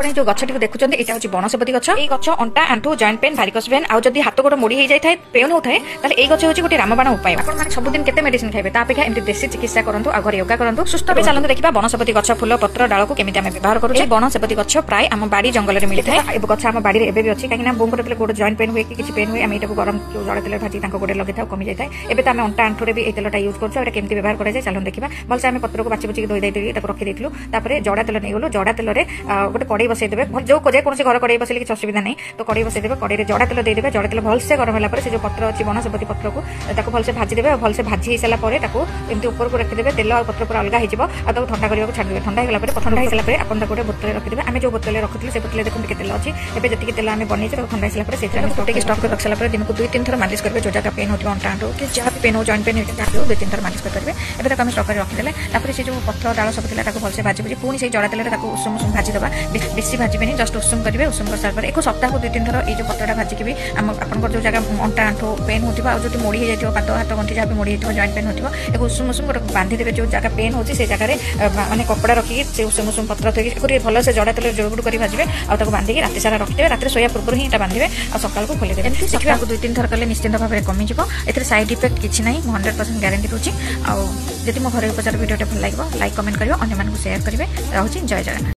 आपने जो गछटी देखुं यहाँ हूँ बनसेपति गछ। ये गछ अंटा आंठू जॉइंट पेन भारिकस पेन आउ जदि हाथ गोड़ मोड़ी जाए पेन होता है ताले ये गछ हूँ गोटे रामबाण उपाय। आपने सबुदिन केते मेडिसिन खाइबे ता अपेक्षा एमती देशी चिकित्सा करंतु आ घर योगा करंतु सुस्थ भी। चलते देखा बनसेपति गछ फूल पत्र डाल को केमिति आमे व्यवहार करूँ। बनसेपति गछ प्राय आम बाड़ी जंगल में मिलता है। गछ आम बाड़ी एबे भी अच्छी कहीं बोंगर गोड़ जॉइंट पेन हुए कि पेन हुए आम ये गरम जड़ तेल भाजी गोड़े लगे था कमी जाए। एबे तो आम अंटा आंठू भी तेलटा यूज करें केमती व्यवहार कराए चलो देखा भलसे आम पत्र को बाची बुची धोई देती रखी देलु। जड़ा तेल नहीं गलु जड़ा तेल गोटे कड़े बसईदे जो जेकोसी घर कड़े बसले किसी असुविधा नहीं तो कड़े बसईदे कड़े जड़ा तेल देदेवे। जड़ा तेल भलसे गरम है से जो पत्र अच्छी बनसेपति पत्र को भलसे भाजीदेवे भलसे भाजी सारापर एमती ऊपर को रखिदेवे तेल और पत्र पूरा अलग हो ठंडा करने छाड़देवे। ठंडा होगा सारापर आप गोटे बोतल रखिदेवे। आम जो बोतल रखुले से बोतल देखते केते तेल अच्छी एवं जी तेल आम बन ठंडा सारापर से स्टक रख सारापर दिन को 2-3 थर मालिश करेंगे। जो जगह पेन होता अंटा आंठू कि जहाँ पेन हो जॉइंट पेन होता है 2-3 थर मालिश करेंगे। एवं तक स्टक रखिदेले से जो पत्र डाल सब था भलसे भाजी बुझी पुणी से जड़ा तेल उषुम उषुम भाजी दबा बेसी भाजबे जस्ट उषुम करेंगे। उषुम कर सारापर एक सप्ताह को 2-3 थर ये पत्रटा भाजिक भी आप जो जगह अंटा आंठू पेन होता जो मोड़ी जाए पाद हाथ गंठी जहाँ मोड़ी जॉइंट पेन होता एक उषुम उषुम गोटे बांधिदेवे। जो जगह पेन होती से जगह मैंने कपड़ा रखिक से उषुम उषुम पत्र थोड़ी भल से जड़ा तेल जोड़ कर भाजबे और बांधिक रात सारा रखिदेवे। रात शोया पूर्व ही बांधे और सकाल को खोलीदेवे। देखिए आपको 2-3 थर कले निश्चिंत भाव में कमिज। ए साइड इफेक्ट किसी ना 100% गारंटी दूसरी। आदि मो घर उपचार वीडियो भल लगे लाइक कमेंट करेंगे अन्य सेयार करेंगे। रहुछि जय जगन्नाथ।